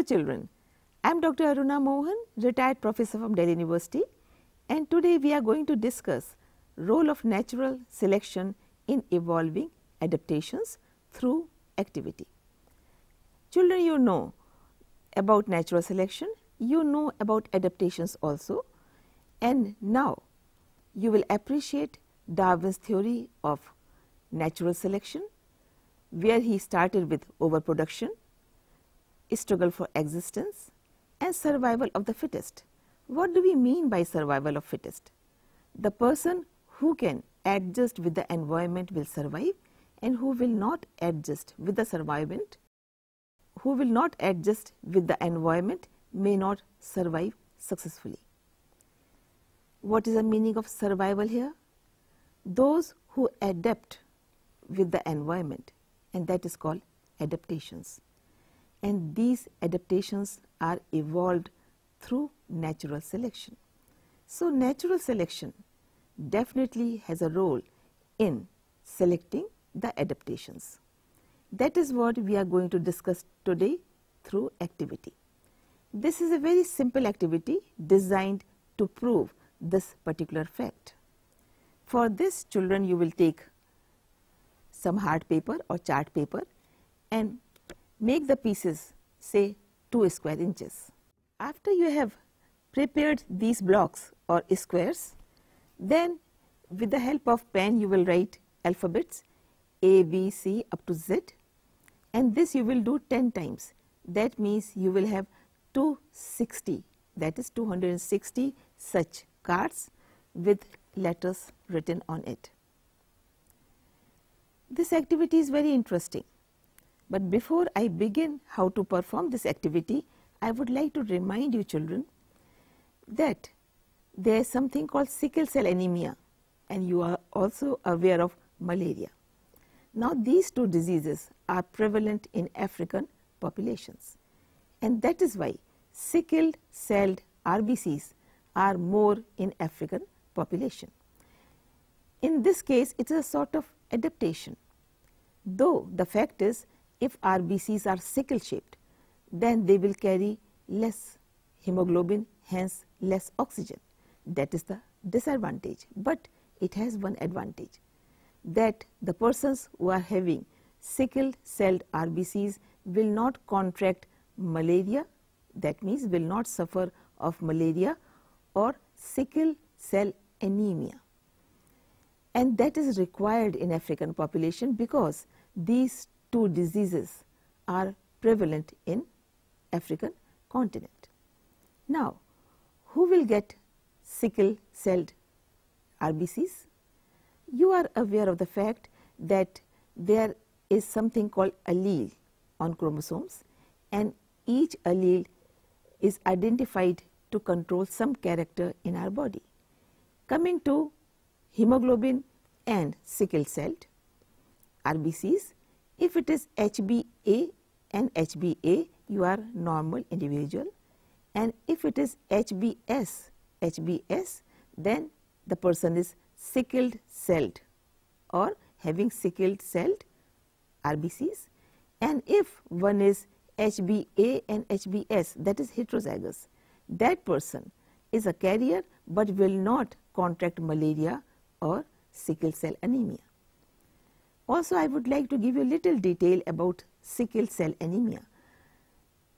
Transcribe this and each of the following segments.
children, I am Dr. Aruna Mohan, retired professor from Delhi University, and today we are going to discuss role of natural selection in evolving adaptations through activity. Children, you know about natural selection, you know about adaptations also, and now you will appreciate Darwin's theory of natural selection, where he started with overproduction, struggle for existence, and survival of the fittest. What do we mean by survival of fittest? The person who can adjust with the environment will survive, and who will not adjust with the environment may not survive successfully. What is the meaning of survival here? Those who adapt with the environment, and that is called adaptations. And these adaptations are evolved through natural selection. So, natural selection definitely has a role in selecting the adaptations. That is what we are going to discuss today through activity. This is a very simple activity designed to prove this particular fact. For this, children, you will take some hard paper or chart paper and make the pieces say 2 square inches. After you have prepared these blocks or squares, then with the help of pen you will write alphabets A, B, C up to Z, and this you will do 10 times. That means you will have 260, that is 260 such cards with letters written on it. This activity is very interesting, but before I begin how to perform this activity, I would like to remind you children that there is something called sickle cell anemia, and you are also aware of malaria. Now, these two diseases are prevalent in African populations, and that is why sickle celled RBCs are more in African population. In this case, it is a sort of adaptation, though the fact is if RBCs are sickle shaped, then they will carry less hemoglobin, hence less oxygen. That is the disadvantage, but it has one advantage, that the persons who are having sickle celled RBCs will not contract malaria, that means will not suffer of malaria or sickle cell anemia. And that is required in African population because these two diseases are prevalent in African continent. Now, who will get sickle celled RBCs? You are aware of the fact that there is something called allele on chromosomes, and each allele is identified to control some character in our body. Coming to hemoglobin and sickle celled RBCs, if it is HbA and HbA, you are normal individual, and if it is HbS, then the person is sickled celled or having sickled celled RBCs, and if one is HbA and HbS, that is heterozygous, that person is a carrier but will not contract malaria or sickle cell anemia. Also, I would like to give you a little detail about sickle cell anemia.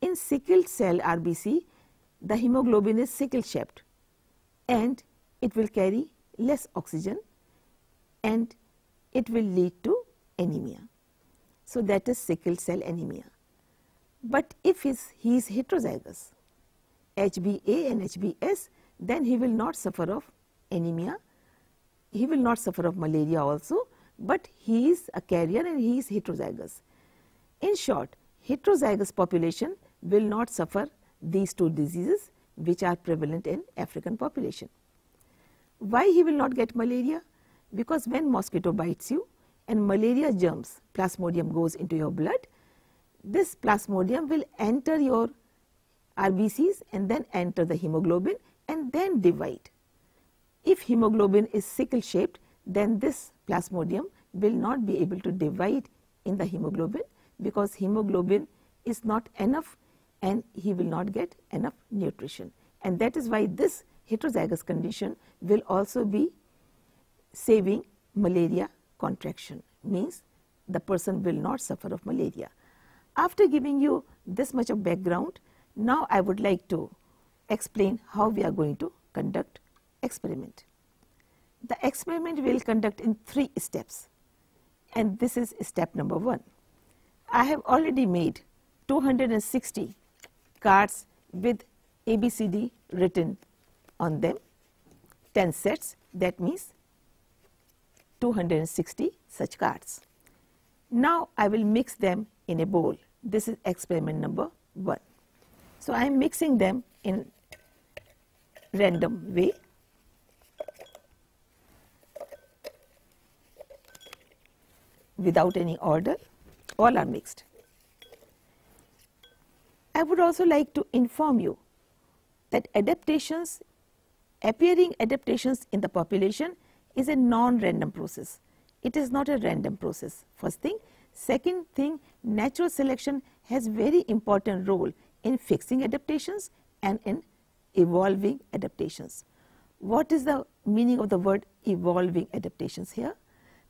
In sickle cell RBC, the hemoglobin is sickle shaped and it will carry less oxygen and it will lead to anemia. So, that is sickle cell anemia. But if he is heterozygous, HbA and HbS, then he will not suffer of anemia, he will not suffer of malaria also, but he is a carrier and he is heterozygous. In short, heterozygous population will not suffer these two diseases which are prevalent in African population. Why he will not get malaria? Because when mosquito bites you and malaria germs, plasmodium goes into your blood, this plasmodium will enter your RBCs and then enter the hemoglobin and then divide. If hemoglobin is sickle shaped, then this plasmodium will not be able to divide in the hemoglobin because hemoglobin is not enough and he will not get enough nutrition. And that is why this heterozygous condition will also be saving malaria contraction, means the person will not suffer of malaria. After giving you this much of background, now I would like to explain how we are going to conduct experiment. The experiment we will conduct in 3 steps, and this is step number 1. I have already made 260 cards with ABCD written on them, 10 sets, that means 260 such cards. Now I will mix them in a bowl. This is experiment number 1. So I am mixing them in random way. Without any order, all are mixed. I would also like to inform you that adaptations, appearing adaptations in the population is a non-random process. It is not a random process, first thing. Second thing, natural selection has very important role in fixing adaptations and in evolving adaptations. What is the meaning of the word evolving adaptations here?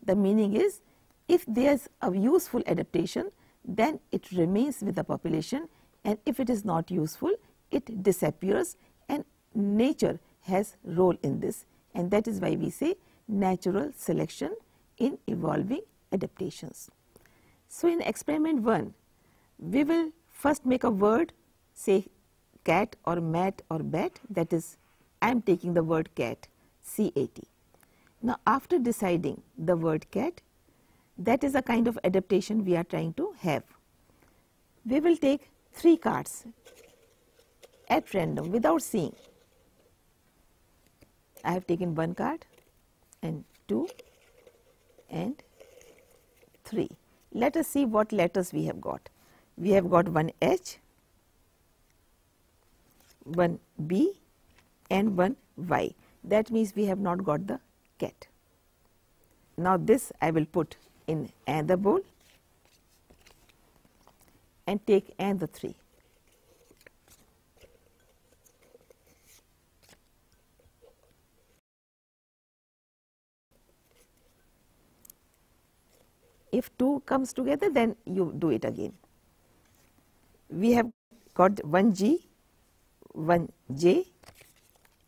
The meaning is, if there is a useful adaptation, then it remains with the population, and if it is not useful, it disappears, and nature has role in this, and that is why we say natural selection in evolving adaptations. So in experiment 1, we will first make a word, say cat or mat or bat, that is, I am taking the word cat, C-A-T. Now after deciding the word cat, that is a kind of adaptation we are trying to have. We will take 3 cards at random without seeing. I have taken 1 card and 2 and 3. Let us see what letters we have got. We have got 1 H, 1 B and 1 Y. That means we have not got the cat. Now this I will put in another bowl and take another 3. If 2 comes together, then you do it again. We have got 1 G, 1 J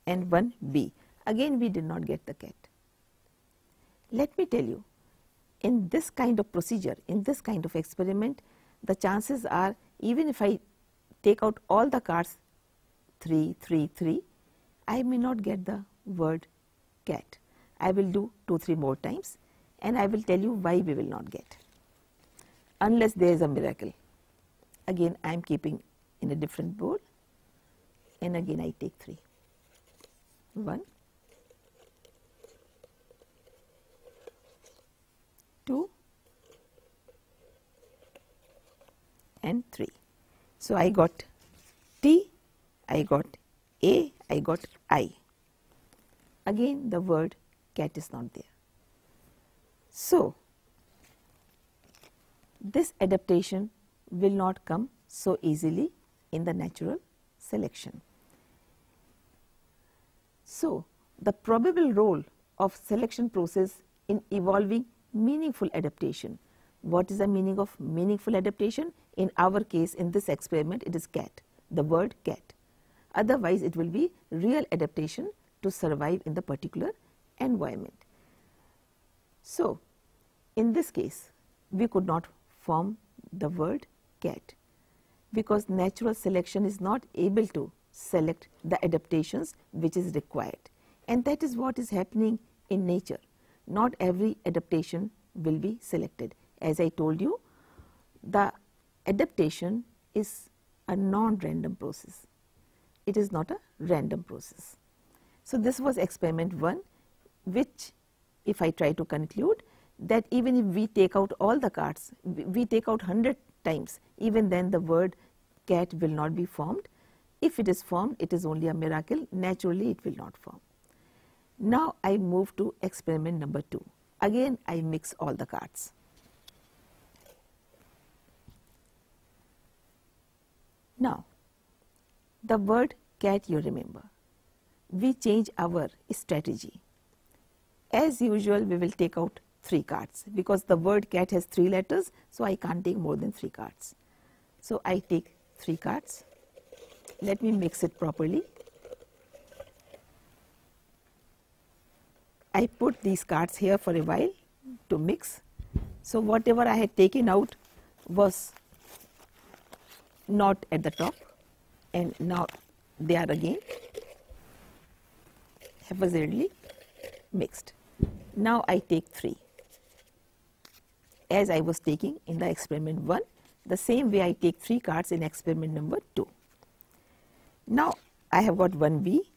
and 1 B. Again we did not get the cat. Let me tell you, in this kind of procedure, in this kind of experiment, the chances are, even if I take out all the cards 3, 3, 3, I may not get the word cat. I will do 2, 3 more times, and I will tell you why we will not get, unless there is a miracle. Again I am keeping in a different bowl, and again I take 3. 1, 2 and 3. So I got T, I got A, I got I. Again the word cat is not there. So this adaptation will not come so easily in the natural selection. So the probable role of selection process in evolving meaningful adaptation. What is the meaning of meaningful adaptation? In our case, in this experiment, it is cat, the word cat. Otherwise it will be real adaptation to survive in the particular environment. So in this case we could not form the word cat, because natural selection is not able to select the adaptations which is required, and that is what is happening in nature. Not every adaptation will be selected. As I told you, the adaptation is a non-random process. It is not a random process. So this was experiment 1, which, if I try to conclude, that even if we take out all the cards, we take out 100 times, even then the word cat will not be formed. If it is formed, it is only a miracle. Naturally it will not form. Now I move to experiment number 2. Again I mix all the cards. Now The word cat, you remember. We change our strategy. As usual, we will take out 3 cards because the word cat has 3 letters, so I can't take more than 3 cards. So I take 3 cards. Let me mix it properly. I put these cards here for a while to mix. So whatever I had taken out was not at the top, and now they are again haphazardly mixed. Now I take 3 as I was taking in the experiment 1, the same way I take 3 cards in experiment number 2. Now I have got 1 B,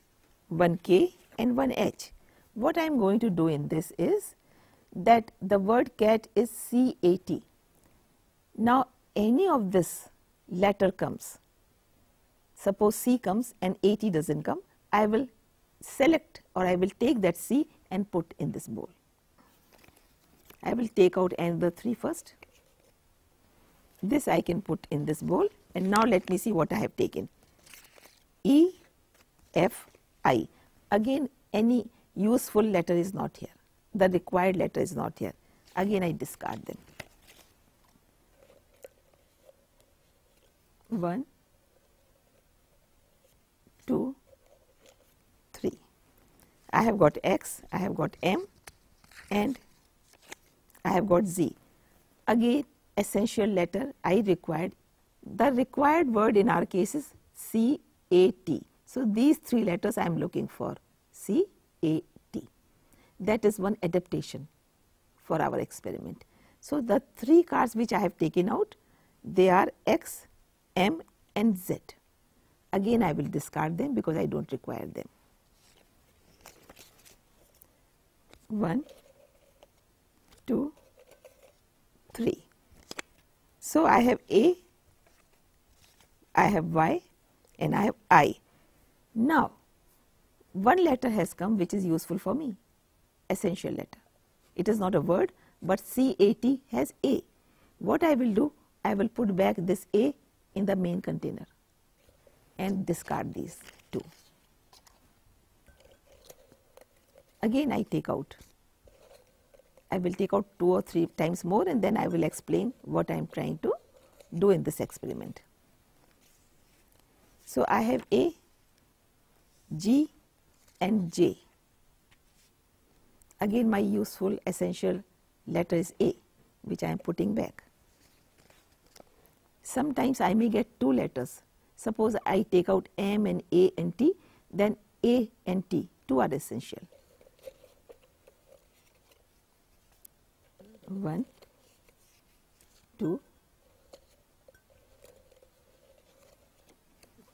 1 K and 1 H. What I am going to do in this is that the word cat is C-A-T. Now any of this letter comes, suppose C comes and A-T doesn't come, I will select or I will take that C and put in this bowl. I will take out another 3 first. This I can put in this bowl, and now let me see what I have taken. E, F, I. Again, any useful letter is not here. The required letter is not here. Again, I discard them. 1, 2, 3. I have got X, I have got M, and I have got Z. Again, essential letter I required. The required word in our case is C-A-T. So these 3 letters I am looking for, C-A-T. That is one adaptation for our experiment. So the 3 cards which I have taken out, they are X, M and Z. Again I will discard them because I don't require them. 1, 2, 3. So I have A, I have Y and I have I. Now one letter has come which is useful for me, essential letter. It is not a word, but C-A-T has A. What I will do, I will put back this A in the main container and discard these 2. Again I take out. I will take out 2 or 3 times more, and then I will explain what I am trying to do in this experiment. So I have A, G and J. Again my useful essential letter is A, which I am putting back. Sometimes I may get 2 letters. Suppose I take out M and A and T, then A and T, 2 are essential. 1, 2,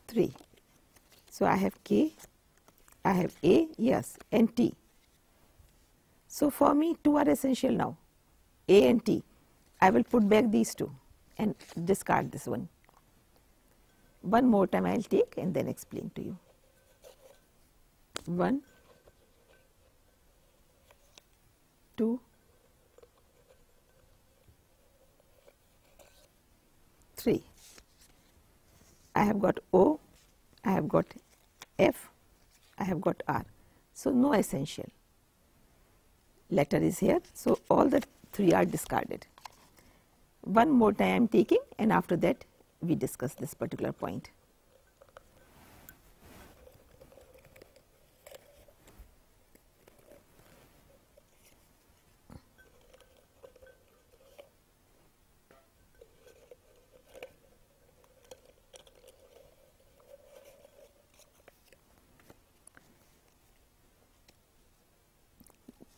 3. So I have K, I have A, yes, and T. So for me 2 are essential now, A and T. I will put back these 2 and discard this one. One more time I will take and then explain to you. 1, 2, 3. I have got O, I have got F, I have got R. So no essential letter is here. So all the 3 are discarded. One more time I am taking, and after that we discuss this particular point.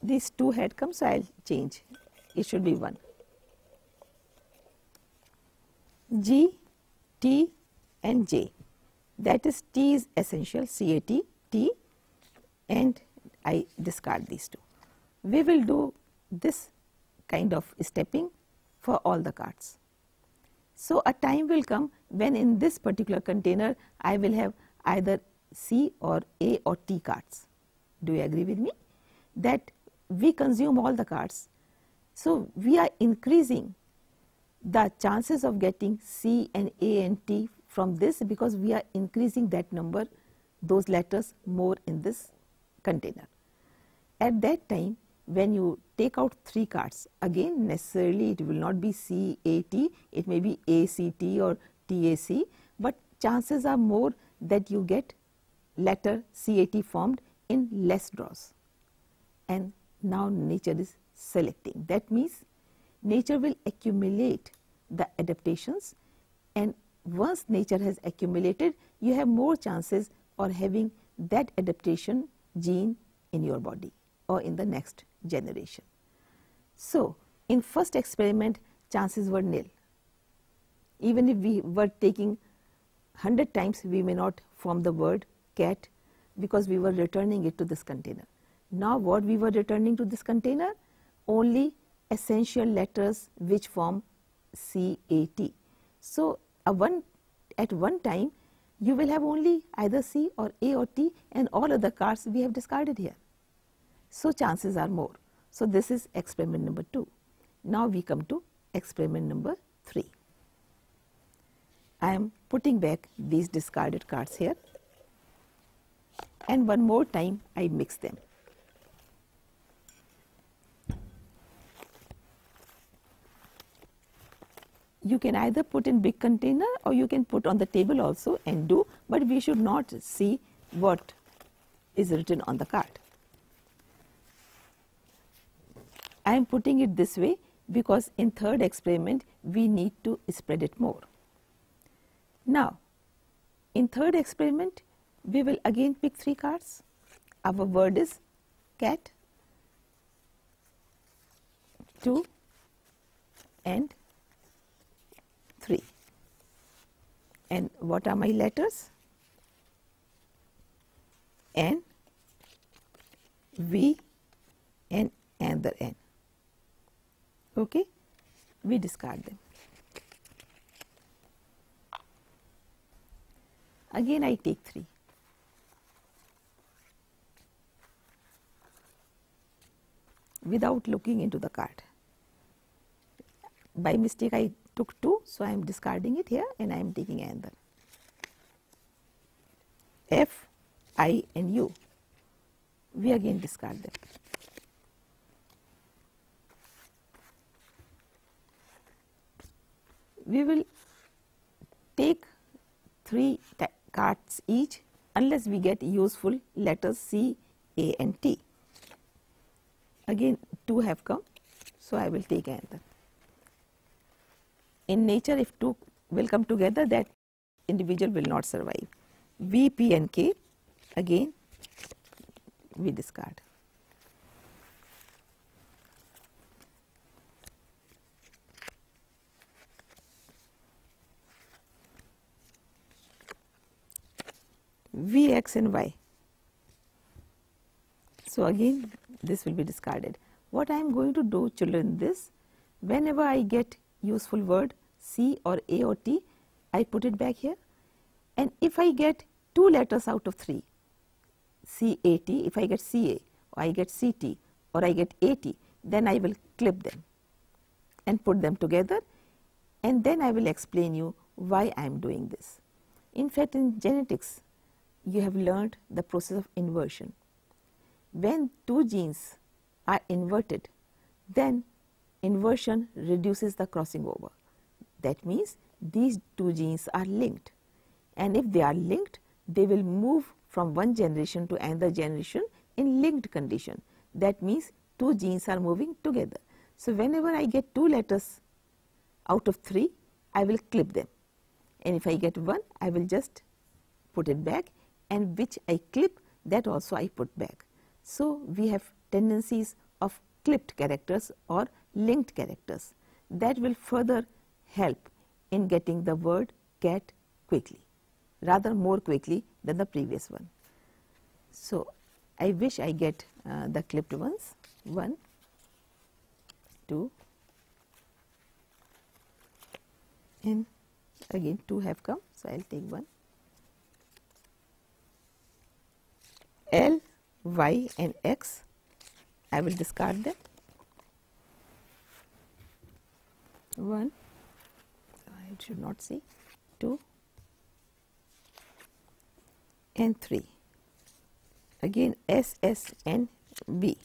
These 2 had come, so I will change. It should be 1. G, T and J. That is T is essential, C-A-T, T, and I discard these 2. We will do this kind of stepping for all the cards. So a time will come when in this particular container I will have either C or A or T cards. Do you agree with me? That we consume all the cards. So we are increasing the chances of getting C and A and T from this because we are increasing that number, those letters more in this container. At that time, when you take out 3 cards, again necessarily it will not be CAT, it may be ACT or TAC, but chances are more that you get letter CAT formed in less draws. And now nature is selecting. That means nature will accumulate the adaptations, and once nature has accumulated, you have more chances of having that adaptation gene in your body or in the next generation. So, in first experiment, chances were nil. Even if we were taking 100 times, we may not form the word cat because we were returning it to this container. Now, what we were returning to this container? Only essential letters which form CAT. So, at one time, you will have only either C or A or T, and all other cards we have discarded here. So, chances are more. So, this is experiment number 2. Now, we come to experiment number 3. I am putting back these discarded cards here, and one more time I mix them. You can either put in big container or you can put on the table also and do, but we should not see what is written on the card. I am putting it this way because in third experiment we need to spread it more. Now, in third experiment we will again pick 3 cards. Our word is cat, 2 and 3. And what are my letters? N, V and another N. Okay, we discard them. Again I take 3. Without looking into the card. By mistake I took 2, so I am discarding it here and I am taking another. F, I and U. We again discard them. We will take 3 cards each unless we get useful letters C, A and T. Again 2 have come, so I will take another. In nature, if 2 will come together, that individual will not survive. V, P and K, again we discard. V, X and Y. So, again this will be discarded. What I am going to do, children, this, whenever I get useful word C or A or T, I put it back here, and if I get 2 letters out of 3, CAT, if I get CA or I get CT or I get AT, then I will clip them and put them together, and then I will explain you why I am doing this. In fact, in genetics, you have learned the process of inversion. When 2 genes are inverted, then inversion reduces the crossing over. That means these 2 genes are linked, and if they are linked, they will move from one generation to another generation in linked condition. That means 2 genes are moving together. So, whenever I get 2 letters out of 3, I will clip them, and if I get 1, I will just put it back, and which I clip, that also I put back. So, we have tendencies of clipped characters or linked characters that will further help in getting the word cat quickly, rather more quickly than the previous one. So, I wish I get the clipped ones. 1, 2, and again 2 have come, so I will take 1. L, Y and X, I will discard them. 1, I should not say, 2 and 3. Again S, S and B.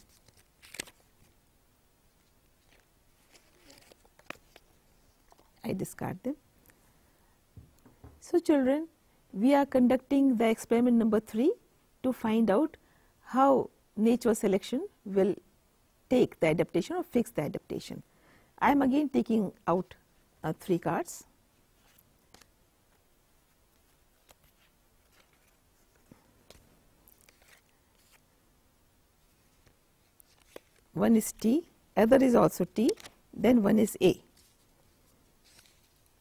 I discard them. So children, we are conducting the experiment number 3 to find out how natural selection will take the adaptation or fix the adaptation. I am again taking out 3 cards. One is T, other is also T, then one is A.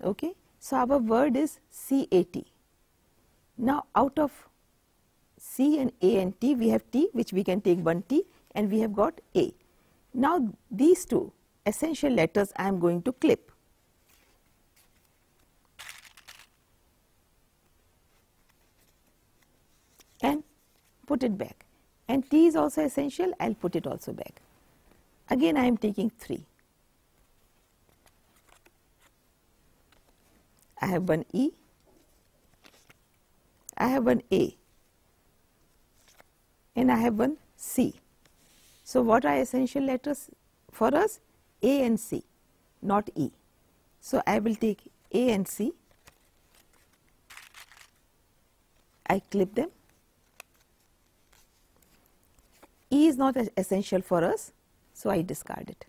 Okay. So, our word is CAT. Now, out of C and A and T, we have T, which we can take one T, and we have got A. Now, these two essential letters I am going to clip. And put it back. And T is also essential, I will put it also back. Again, I am taking 3. I have one E, I have one A, and I have one C. So, what are essential letters for us? A and C, not E. So, I will take A and C, I clip them. E is not essential for us, so I discard it.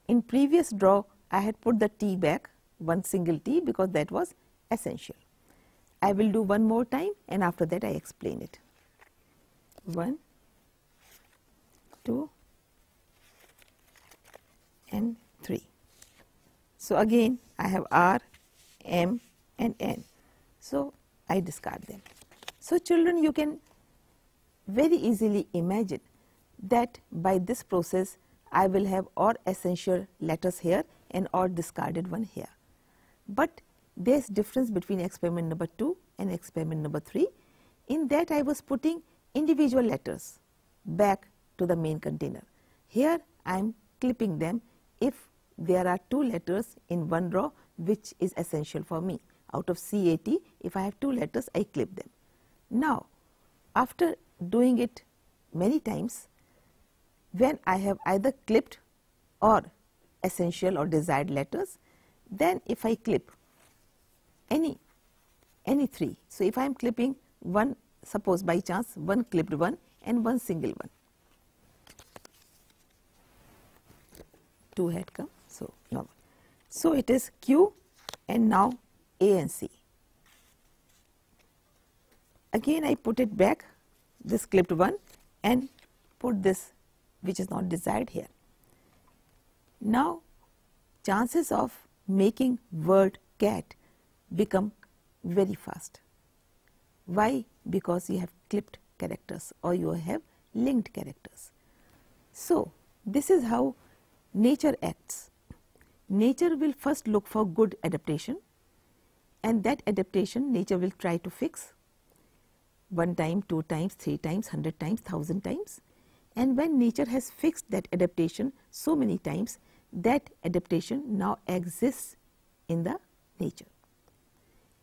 In previous draw, I had put the T back, one single T, because that was essential. I will do one more time, and after that I explain it. 1, 2 and 3. So, again I have R, M and N. So, I discard them. So, children, you can very easily imagine that by this process I will have all essential letters here and all discarded one here. But there is difference between experiment number 2 and experiment number 3. In that I was putting individual letters back to the main container. Here I am clipping them if there are 2 letters in one row which is essential for me. Out of CAT, if I have 2 letters, I clip them. Now, after doing it many times, when I have either clipped or essential or desired letters, then if I clip any 3, so if I am clipping one, suppose by chance one clipped one and one single one, 2 had come, so normal. So, it is Q and now A and C. Again I put it back, this clipped one, and put this which is not desired here. Now, chances of making word cat become very fast. Why? Because you have clipped characters or you have linked characters. So, this is how nature acts. Nature will first look for good adaptation, and that adaptation nature will try to fix 1 time, 2 times, 3 times, 100 times, 1000 times. And when nature has fixed that adaptation so many times, that adaptation now exists in the nature.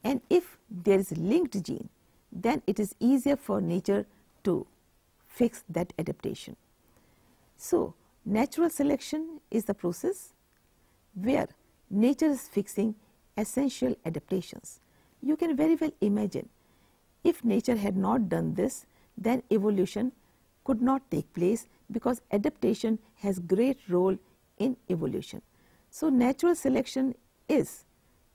And if there is a linked gene, then it is easier for nature to fix that adaptation. So, natural selection is the process where nature is fixing essential adaptations. You can very well imagine, if nature had not done this, then evolution could not take place, because adaptation has great role in evolution. So, natural selection is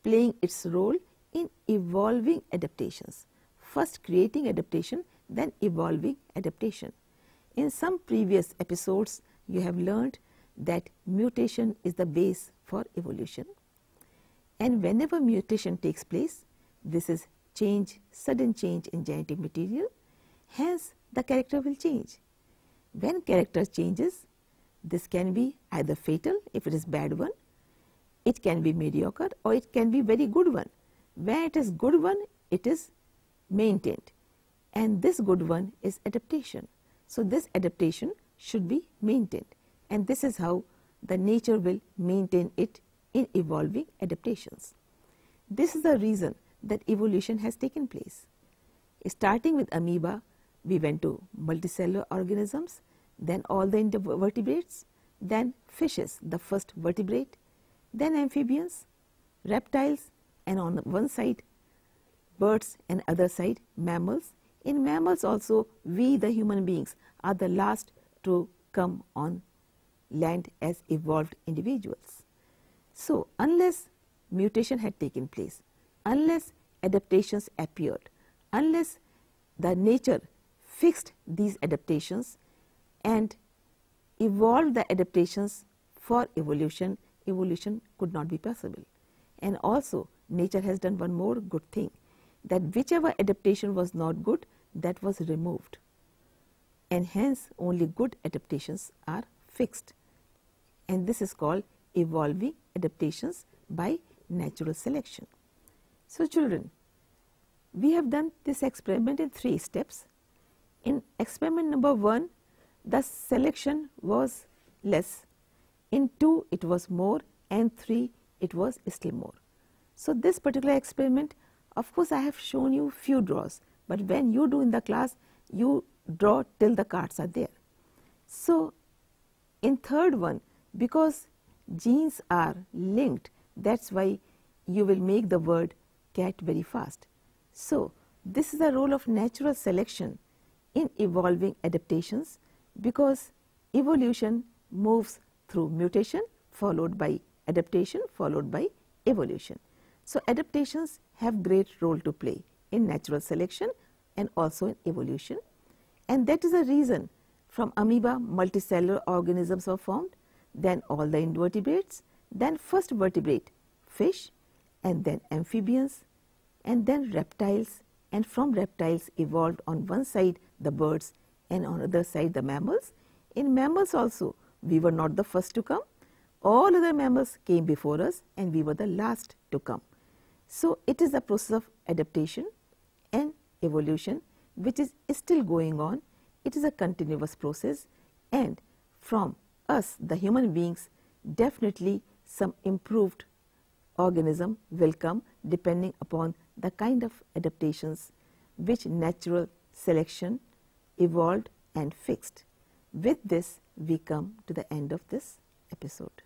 playing its role in evolving adaptations, first creating adaptation, then evolving adaptation. In some previous episodes, you have learned that mutation is the base for evolution, and whenever mutation takes place, this is change, sudden change in genetic material, hence the character will change. When character changes, this can be either fatal if it is bad one, it can be mediocre, or it can be very good one. When it is good one, it is maintained, and this good one is adaptation. So, this adaptation should be maintained, and this is how the nature will maintain it in evolving adaptations. This is the reason that evolution has taken place. starting with amoeba, we went to multicellular organisms, then all the invertebrates, then fishes, the first vertebrate, then amphibians, reptiles, and on one side birds and other side mammals. In mammals also, we the human beings are the last to come on land as evolved individuals. So, unless mutation had taken place, unless adaptations appeared, unless the nature fixed these adaptations and evolved the adaptations for evolution, evolution could not be possible. And also, nature has done one more good thing, that whichever adaptation was not good, that was removed, and hence only good adaptations are fixed, and this is called evolving adaptations by natural selection. So, children, we have done this experiment in 3 steps. In experiment number 1, the selection was less, in 2 it was more, and 3 it was still more. So, this particular experiment, of course, I have shown you few draws, but when you do in the class, you draw till the cards are there. So, in third one, because genes are linked, that is why you will make the word cat very fast. So, this is the role of natural selection in evolving adaptations, because evolution moves through mutation followed by adaptation followed by evolution. So, adaptations have great role to play in natural selection and also in evolution, and that is the reason from amoeba multicellular organisms were formed, then all the invertebrates, then first vertebrate fish, and then amphibians, and then reptiles, and from reptiles evolved on one side the birds and on other side the mammals. In mammals also, we were not the first to come, all other mammals came before us and we were the last to come. So, it is a process of adaptation and evolution which is still going on. It is a continuous process, and from us the human beings, definitely some improved organism will come depending upon the kind of adaptations which natural selection evolved and fixed. With this, we come to the end of this episode.